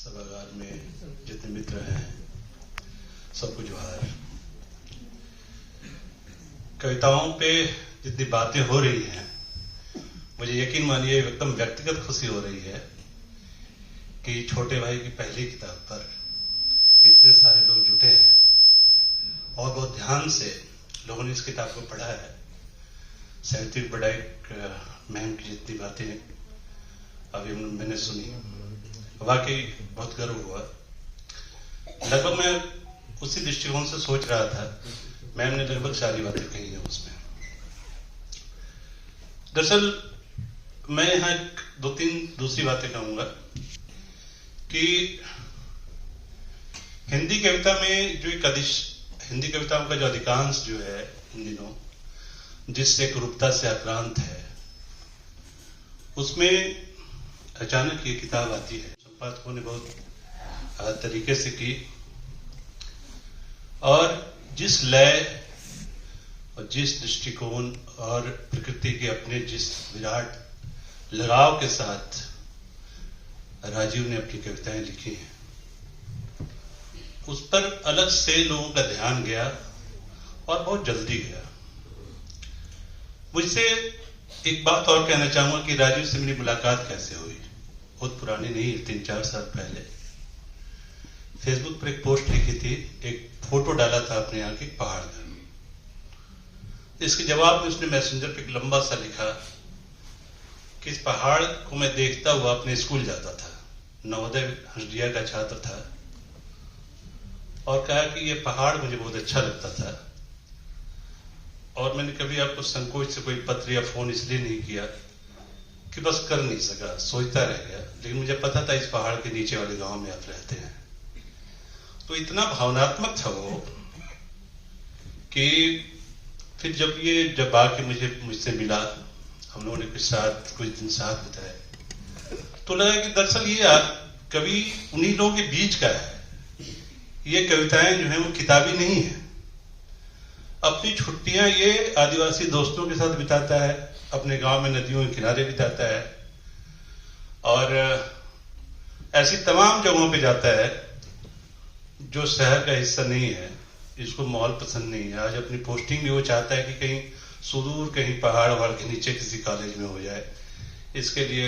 सभागार में जितने मित्र हैं सबको जोहार। कविताओं पे जितनी बातें हो रही हैं, मुझे यकीन मानिए एकदम व्यक्तिगत खुशी हो रही है कि छोटे भाई की पहली किताब पर इतने सारे लोग जुटे हैं और बहुत ध्यान से लोगों ने इस किताब को पढ़ा है। साहित्यिक बड़ाइक मैम की जितनी बातें अभी मैंने सुनी, वाकई बहुत गर्व हुआ। लगभग मैं उसी दृष्टिकोण से सोच रहा था, मैम ने लगभग सारी बातें कही है उसमें। दरअसल मैं यहाँ दो तीन दूसरी बातें कहूंगा कि हिंदी कविता में जो हिंदी कविताओं का जो अधिकांश जो है इन दिनों जिस एक रूपता से आक्रांत है, उसमें अचानक ये किताब आती है। संपादकों ने बहुत तरीके से की और जिस लय और जिस दृष्टिकोण और प्रकृति के अपने जिस विराट लगाव के साथ राजीव ने अपनी कविताएं लिखी हैं, उस पर अलग से लोगों का ध्यान गया और बहुत जल्दी गया। मुझसे एक बात और कहना चाहूंगा कि राजीव से मेरी मुलाकात कैसे हुई। बहुत पुरानी नहीं, 3-4 साल पहले फेसबुक पर एक पोस्ट लिखी थी, एक फोटो डाला था अपने यहाँ के पहाड़ का। इसके जवाब में उसने मैसेंजर पे एक लंबा सा लिखा कि इस पहाड़ को मैं देखता हुआ अपने स्कूल जाता था, नवोदय हंसडिया का छात्र था, और कहा कि ये पहाड़ मुझे बहुत अच्छा लगता था और मैंने कभी आपको संकोच से कोई पत्र या फोन इसलिए नहीं किया कि बस कर नहीं सका, सोचता रह गया, लेकिन मुझे पता था इस पहाड़ के नीचे वाले गांव में आप रहते हैं। तो इतना भावनात्मक था वो कि फिर जब आके मुझसे मिला, हम लोगों ने कुछ दिन साथ बिताए, तो लगा कि दरअसल ये कवि उन्हीं लोगों के बीच का है। ये कविताएं जो है वो किताबी नहीं है। अपनी छुट्टियां ये आदिवासी दोस्तों के साथ बिताता है, अपने गांव में नदियों के किनारे बिताता है और ऐसी तमाम जगहों पे जाता है जो शहर का हिस्सा नहीं है, जिसको माहौल पसंद नहीं है। आज अपनी पोस्टिंग भी वो चाहता है कि कहीं सुदूर कहीं पहाड़ के नीचे किसी कॉलेज में हो जाए। इसके लिए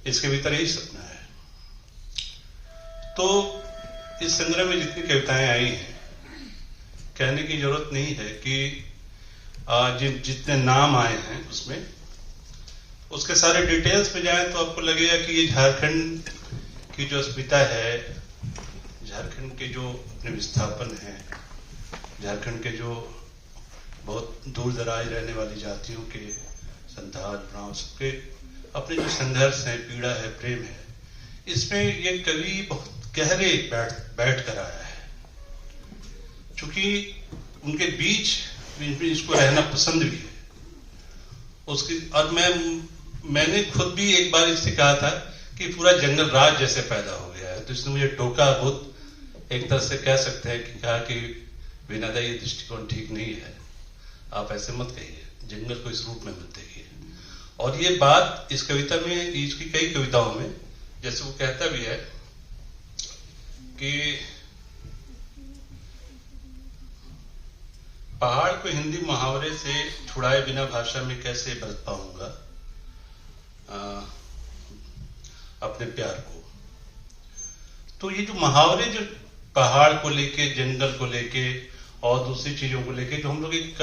इसके भीतर यही सपना है। तो इस संग्रह में जितनी कविताएं आई हैं, कहने की जरूरत नहीं है कि जितने नाम आए हैं उसमें उसके सारे डिटेल्स में जाएं तो आपको लगेगा कि ये झारखंड की जो अस्मिता है, झारखंड के जो अपने विस्थापन है, झारखंड के जो बहुत दूर दराज रहने वाली जातियों के संथाल ब्राह्मण सबके अपने जो संघर्ष है, पीड़ा है, प्रेम है, इसमें ये कवि बहुत गहरे बैठ कर आया है। चूंकि उनके बीच इसको रहना पसंद भी है उसकी। और मैंने खुद भी एक बार इससे कहा था कि पूरा जंगल राज जैसे पैदा हो गया है, तो इसने मुझे टोका, बहुत एक तरह से कह सकते हैं कि कहा कि विनोदा ये दृष्टिकोण ठीक नहीं है, आप ऐसे मत कहिए, जंगल को इस रूप में मत देखिए। और ये बात इस कविता में, इसकी कई कविताओं में, जैसे वो कहता भी है कि पहाड़ को हिंदी मुहावरे से छुड़ाए बिना भाषा में कैसे बरत पाऊंगा अपने प्यार को। तो ये जो मुहावरे जो पहाड़ को लेके, जंगल को लेके और दूसरी चीजों को लेके जो हम लोग एक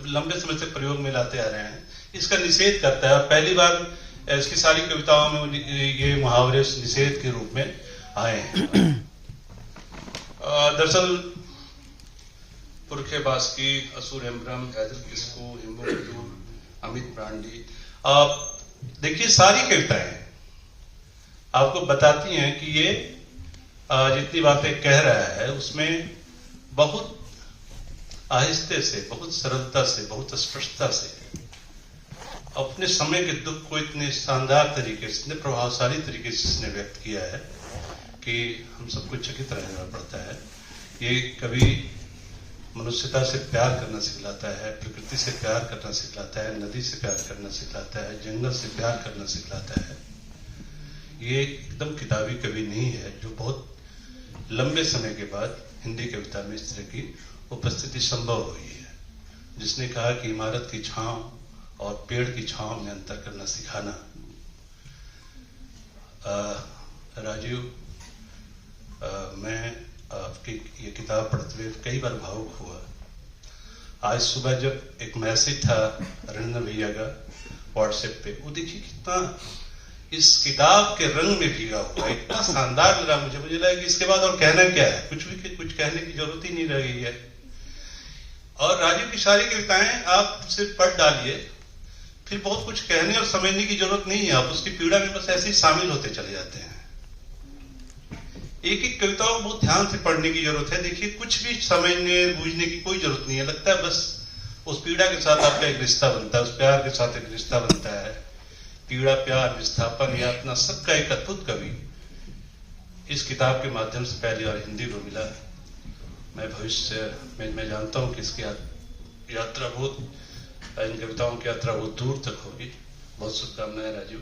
लंबे समय से प्रयोग में लाते आ रहे हैं, इसका निषेध करता है। पहली बार इसकी सारी कविताओं में ये मुहावरे निषेध के रूप में आए हैं। दरअसल पुरखे बास्की, असुर हेम्ब्रम, हैदर किस्कू, हिम्बू मजदूर, अमित ब्रांडी, देखिए सारी कविताएं आपको बताती हैं कि ये जितनी बातें कह रहा है उसमें बहुत आहिस्ते से, बहुत सरलता से, बहुत स्पष्टता से अपने समय के दुख को इतने शानदार तरीके से, इतने प्रभावशाली तरीके से इसने व्यक्त किया है कि हम सबको चकित रहना पड़ता है। ये कवि मनुष्यता से प्यार करना सिखलाता है, प्रकृति से प्यार करना सिखलाता है, नदी से प्यार करना सिखलाता है, जंगल से प्यार करना सिखलाता है। ये एकदम किताबी कवि नहीं है जो बहुत लंबे समय के बाद हिंदी कविता में इस तरह की उपस्थिति संभव हुई है, जिसने कहा कि इमारत की छांव और पेड़ की छांव में अंतर करना सिखाना। राजीव, मैं आपकी ये किताब पढ़ते हुए कई बार भावुक हुआ। आज सुबह जब एक मैसेज था रंजन भैया का व्हाट्सएप पे, वो देखिए कितना इस किताब के रंग में भीगा हुआ, इतना शानदार लगा मुझे लगा कि इसके बाद और कहना क्या है, कुछ कहने की जरूरत ही नहीं रह गई है। और राजीव की सारी कविताएं आप सिर्फ पढ़ डालिए, फिर बहुत कुछ कहने और समझने की जरूरत नहीं है, आप उसकी पीड़ा में बस ऐसे ही शामिल होते चले जाते हैं। एक एक कविताओं को बहुत ध्यान से पढ़ने की जरूरत है। देखिए, कुछ भी समझने बूझने की कोई जरूरत नहीं है, लगता है बस उस पीड़ा के साथ आपका एक रिश्ता बनता है, उस प्यार के साथ एक रिश्ता बनता है। पीड़ा, प्यार, विस्थापन, यातना, सबका एक अद्भुत कवि इस किताब के माध्यम से पहली बार हिंदी को मिला। मैं भविष्य में मैं जानता हूं कि इसकी यात्रा बहुत, इन कविताओं की यात्रा बहुत दूर तक होगी। बहुत शुभकामनाएं राजीव।